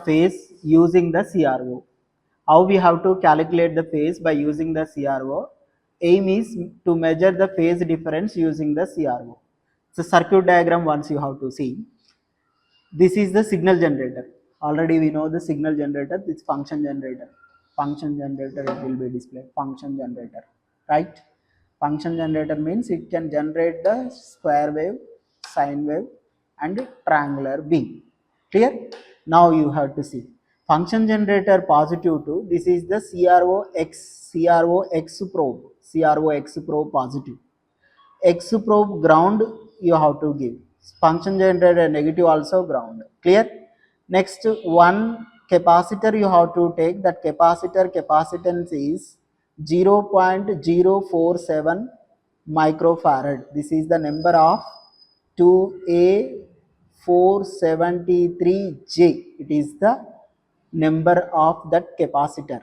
phase using the CRO. How we have to calculate the phase by using the CRO? Aim is to measure the phase difference using the CRO. So circuit diagram once you have to see. This is the signal generator. Already we know the signal generator, this function generator. Function generator, it will be displayed, function generator, right? Function generator means it can generate the square wave, sine wave and triangular beam. Clear? Now you have to see. Function generator positive to, this is the CRO X probe. CRO X probe positive. X probe ground you have to give. Function generator negative also ground. Clear? Next, one capacitor you have to take. That capacitor capacitance is 0.047 microfarad. This is the number of 2A473J. It is the number of that capacitor.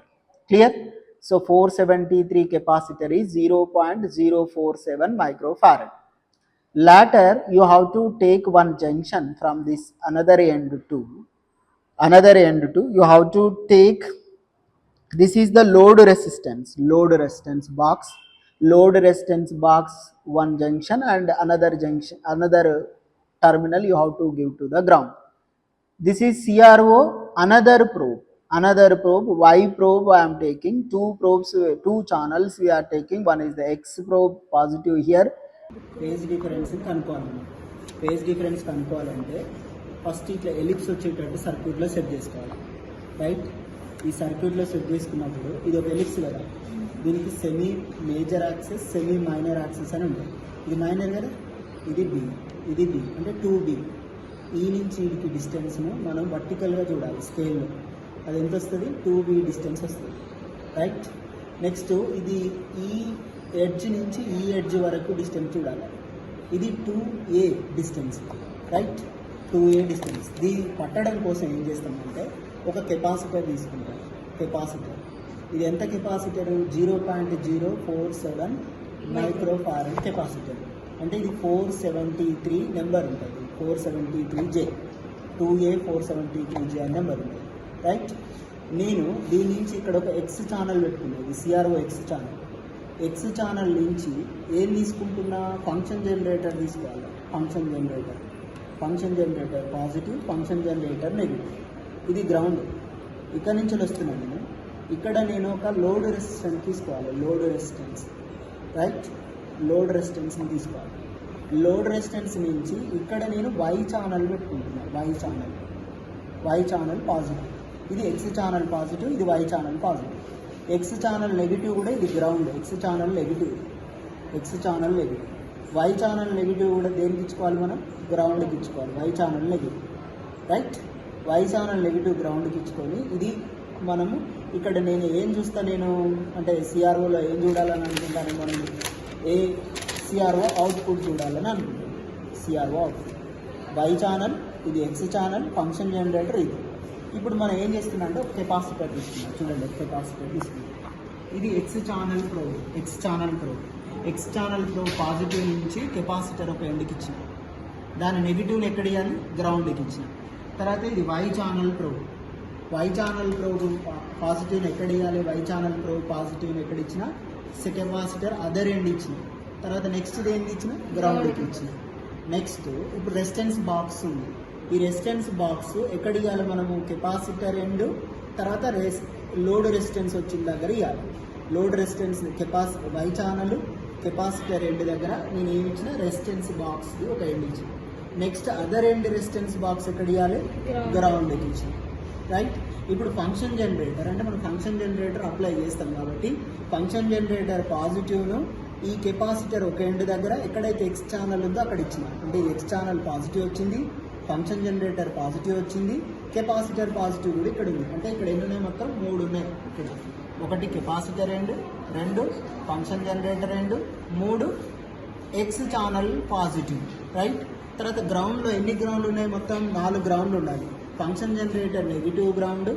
Clear? So 473 capacitor is 0.047 microfarad. Later you have to take one junction from this another end to you have to take, this is the load resistance box one junction and another terminal you have to give to the ground. This is CRO, another probe Y probe. I am taking two channels we are taking. One is the X probe positive here. Phase difference కనుక్కోవాలి. Phase difference కనుక్కోవాలంటే first ఇట్లా ellipse వచ్చేటట్టు సర్క్యూట్లో set చేసుకోవాలి, right? ఈ సర్క్యూట్లో set చేసుకున్నప్పుడు ఇది ఒక ఎలిప్స్ కదా, దీనికి semi major axes, semi minor axes అని ఉంటుంది. ఇది మైనర్ కదా, ఇది బి అంటే 2B. ఈ నుంచి వీడికి డిస్టెన్స్ను మనం వర్టికల్గా చూడాలి స్కేల్లో. అది ఎంత వస్తుంది? 2B డిస్టెన్స్ వస్తుంది, రైట్? నెక్స్ట్ ఇది ఈ ఎడ్జ్ నుంచి ఈ ఎడ్జ్ వరకు డిస్టెన్స్ చూడాలి. ఇది 2A distance, right? 2A distance. దీన్ని పట్టడం కోసం ఏం చేస్తామంటే ఒక కెపాసిటర్ తీసుకుంటాం. కెపాసిటర్ ఇది ఎంత కెపాసిటర్? 0.047 microfarad capacitor. అంటే ఇది 473 నెంబర్ ఉంటుంది, 473J, 2A473J అని నెంబర్ ఉంటుంది, రైట్? నేను దీని నుంచి ఇక్కడ ఒక ఎక్స్ ఛానల్ పెట్టుకున్నాను, CRO ఎక్స్ ఛానల్ నుంచి ఏం తీసుకుంటున్నా? ఫంక్షన్ జనరేటర్ తీసుకోవాలి. Function generator positive, function generator negative. ఇది గ్రౌండ్. ఇక్కడ నుంచి వస్తున్నాను నేను. ఇక్కడ నేను ఒక లోడ్ రెసిస్టెన్స్ తీసుకోవాలి, రైట్? లోడ్ రెసిస్టెన్స్ని తీసుకోవాలి. లోడ్ రెసిస్టెన్స్ నుంచి ఇక్కడ నేను Y ఛానల్ పెట్టుకుంటున్నాను. Y channel positive. ఇది X ఛానల్ పాజిటివ్, ఇది Y channel positive. X channel negative కూడా, ఇది ground. X channel negative. Y channel negative కూడా దేనికి ఇచ్చుకోవాలి మనం? గ్రౌండ్కి ఇచ్చుకోవాలి. Y channel negative, right? Y channel negative గ్రౌండ్కి ఇచ్చుకొని, ఇది మనము ఇక్కడ నేను ఏం చూస్తా, నేను అంటే CROలో ఏం చూడాలని అనుకుంటాను? మనం CRO అవుట్పుట్ చూడాలని అనుకుంటాను. CRO అవుట్పుట్ Y ఛానల్, ఇది X ఛానల్, ఫంక్షన్ జనరేటర్ ఇది. ఇప్పుడు మనం ఏం చేస్తున్నాం అంటే ఒక కెపాసిటర్ తీసుకున్నాం. చూడండి, కెపాసిటర్ తీసుకున్నాం. ఇది X ఛానల్ ప్రోబ్ పాజిటివ్ నుంచి కెపాసిటర్ ఒక ఎండ్కి ఇచ్చిన, దాని నెగిటివ్ని ఎక్కడ ఇవ్వాలి? గ్రౌండ్కి ఇచ్చిన. తర్వాత ఇది Y ఛానల్ ప్రోబ్ పాజిటివ్ని ఎక్కడ ఇవ్వాలి? Y ఛానల్ ప్రోబ్ పాజిటివ్ని ఎక్కడ ఇచ్చిన? కెపాసిటర్ అదర్ ఎండ్ ఇచ్చిన. తర్వాత నెక్స్ట్ దేనికి ఇచ్చిన? గ్రౌండ్కి ఇచ్చిన. నెక్స్ట్ ఇప్పుడు రెసిస్టెన్స్ బాక్స్ ఉంది. ఈ రెసిస్టెన్స్ బాక్స్ ఎక్కడ ఇవ్వాలి మనము? కెపాసిటర్ ఎండ్, తర్వాత లోడ్ రెసిస్టెన్స్ వచ్చిన దగ్గర ఇవ్వాలి. Load resistance Y channel capacitor end దగ్గర నేను ఏమి ఇచ్చిన? రెసిస్టెన్స్ బాక్స్కి ఒక ఎండ్ ఇచ్చిన. Next other end resistance box ఎక్కడ ఇవ్వాలి? గ్రౌండ్కి ఇచ్చిన, రైట్? ఇప్పుడు ఫంక్షన్ జనరేటర్ అంటే మనం ఫంక్షన్ జనరేటర్ అప్లై చేస్తాం కాబట్టి ఫంక్షన్ జనరేటర్ పాజిటివ్ను ఈ కెపాసిటర్ ఒక ఎండ్ దగ్గర ఎక్కడైతే X ఛానల్ ఉందో అక్కడ ఇచ్చిన. అంటే X ఛానల్ పాజిటివ్ వచ్చింది, ఫంక్షన్ జనరేటర్ పాజిటివ్ వచ్చింది, కెపాసిటర్ పాజిటివ్ కూడా ఇక్కడ ఉంది. అంటే ఇక్కడ ఎన్ని ఉన్నాయి? మొత్తం 3 ఉన్నాయి. ఇక్కడ ఒకటి capacitor end, 2 function generator end, 3 X channel positive, right? తర్వాత గ్రౌండ్లో ఎన్ని గ్రౌండ్లు ఉన్నాయి? మొత్తం 4 గ్రౌండ్లు ఉండాలి. Function generator negative ground,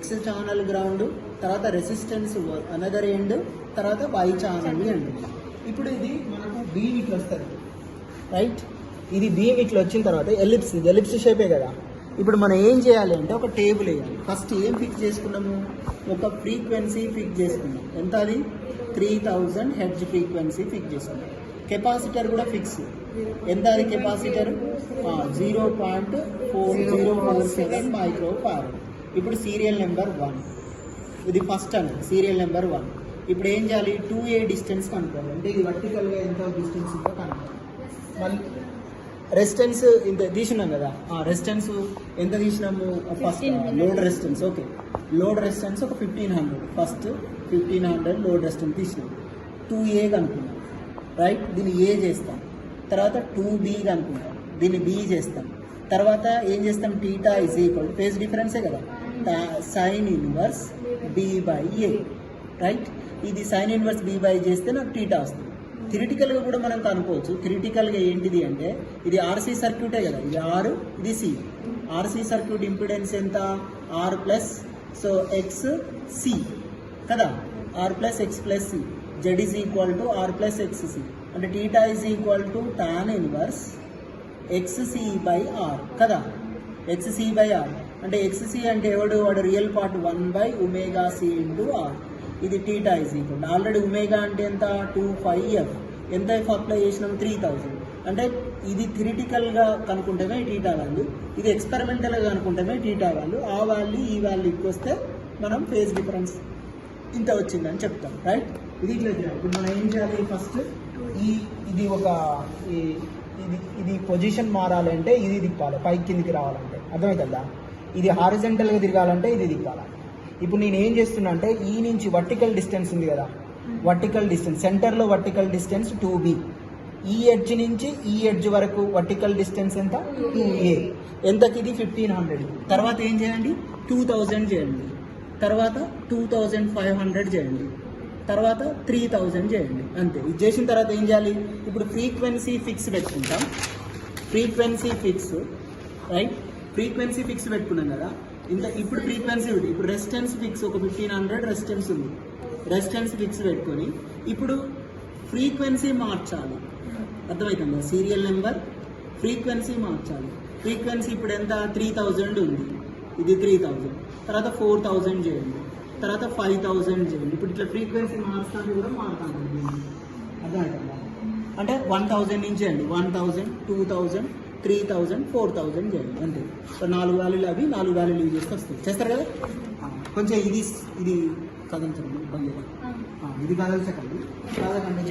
X channel ground, తర్వాత రెసిస్టెన్స్ అనదర్ ఎండ్, తర్వాత Y ఛానల్ ఎండ్. ఇప్పుడు ఇది మనకు బీమ్ ఇట్లా వస్తుంది, రైట్? ఇది బీమ్ ఇట్లా వచ్చిన తర్వాత ఎలిప్స్ షేపే కదా, ఇప్పుడు మనం ఏం చేయాలి అంటే ఒక టేబుల్ వేయాలి. ఫస్ట్ ఏం ఫిక్స్ చేసుకున్నాము, ఒక ఫ్రీక్వెన్సీ ఫిక్స్ చేసుకున్నాం. ఎంత అది 3000 హెర్ట్జ్ ఫ్రీక్వెన్సీ ఫిక్స్ చేసుకున్నాం. కెపాసిటర్ కూడా ఫిక్స్. ఎంత అది కెపాసిటర్ 0.4047 మైక్రో ఫారడ్. ఇప్పుడు సీరియల్ నెంబర్ 1, ఇది ఫస్ట్ అండి సీరియల్ నెంబర్ 1. ఇప్పుడు ఏం చేయాలి, 2A డిస్టెన్స్ కనుక్కోవాలి. అంటే ఇది వర్టికల్గా ఎంత డిస్టెన్స్ ఉందో కనుక్కోవాలి. మళ్ళీ రెసిస్టెన్స్ ఇంత తీసినాం కదా, రెసిస్టెన్స్ ఎంత తీసినాము, first load resistance. Okay, load resistance ఒక 1500, ఫస్ట్ 1500 లోడ్ రెసిస్టెన్స్ తీసినాం. 2A కనుక్కున్నాం, రైట్, దీన్ని A చేస్తాం. తర్వాత 2B కనుక్కుంటాం, దీన్ని B చేస్తాం. తర్వాత ఏం చేస్తాం, టీటా ఇజ్ ఈక్వల్ ఫేజ్ డిఫరెన్సే కదా, సైన్ ఇన్వర్స్ B/A, రైట్. ఇది సైన్ ఇన్వర్స్ B/A చేస్తే నాకు టీటా వస్తుంది. థిరిటికల్గా కూడా మనం కనుక్కోవచ్చు. థిరిటికల్గా ఏంటిది అంటే ఇది ఆర్సీ సర్క్యూటే కదా, ఇది R, ఇది C. ఆర్సీ సర్క్యూట్ ఇంపిడెన్స్ ఎంత, R plus so X C కదా, R plus X plus C. Z is equal to R plus X C. అంటే theta is equal to tan inverse XC/R కదా, XC/R. అంటే XC అంటే వాడు real part 1/ωc into R. ఇది theta is equal, already omega అంటే ఎంత 2πf, ఎంత F apply చేసినాం 3000. అంటే ఇది థిరిటికల్గా కనుక్కుంటేనే టీటా వాల్యూ, ఇది ఎక్స్పెరిమెంటల్గా కనుక్కుంటేనే టీటా వాల్యూ. ఆ వాల్యూ ఈ వాల్యూకి వస్తే మనం ఫేజ్ డిఫరెన్స్ ఇంత వచ్చిందని చెప్తాం, రైట్. ఇది ఇట్లా చేయాలి. ఇప్పుడు మనం ఏం చేయాలి, ఫస్ట్ ఇది ఒక ఇది పొజిషన్ మారాలంటే ఇది తిప్పాలి, పైకి కిందికి రావాలంటే అర్థమవుతుందా. ఇది హారిజెంటల్గా తిరగాలంటే ఇది తిప్పాలి. ఇప్పుడు నేను ఏం చేస్తున్నా అంటే ఈ నుంచి వర్టికల్ డిస్టెన్స్ ఉంది కదా, వర్టికల్ డిస్టెన్స్ సెంటర్లో వర్టికల్ డిస్టెన్స్ 2B, ఈ ఎడ్జ్ నుంచి ఈ ఎడ్జ్ వరకు వర్టికల్ డిస్టెన్స్ ఎంత 2A. ఎంతకి ఇది 1500. తర్వాత ఏం చేయండి, 2000 చేయండి, తర్వాత 2500 చేయండి, తర్వాత 3000 చేయండి, అంతే. ఇది చేసిన తర్వాత ఏం చేయాలి, ఇప్పుడు ఫ్రీక్వెన్సీ ఫిక్స్ పెట్టుకుంటాం. Frequency fix, right, frequency fix పెట్టుకున్నాం కదా. ఇప్పుడు ఫ్రీక్వెన్సీ ఉంది, ఇప్పుడు రెసిస్టెన్స్ ఫిక్స్ ఒక 1500 రెసిస్టెన్స్ ఉంది. రెసిస్టెన్స్ ఫిక్స్ పెట్టుకొని ఇప్పుడు ఫ్రీక్వెన్సీ మార్చాలి, అర్థమవుతుందా. సీరియల్ నెంబర్ ఫ్రీక్వెన్సీ మార్చాలి. ఫ్రీక్వెన్సీ ఇప్పుడు ఎంత 3000 ఉంది, ఇది 3000. తర్వాత 4000 చేయండి, తర్వాత 5000 చేయండి. ఇప్పుడు ఇట్లా ఫ్రీక్వెన్సీ మార్చాలి కూడా మారుతాను, అర్థమవుతుందా. అంటే 1000 నుంచి చేయండి, 1000, 2000, 3000, 4000 చేయండి, అంతే. 4 వాల్యూలు అవి 4 వాల్యూలు యూజ్ చేస్తే వస్తాయి. చేస్తారు కదా. కొంచెం ఇది కదిలించండి, ఇది కదల్చకండి, చేయండి.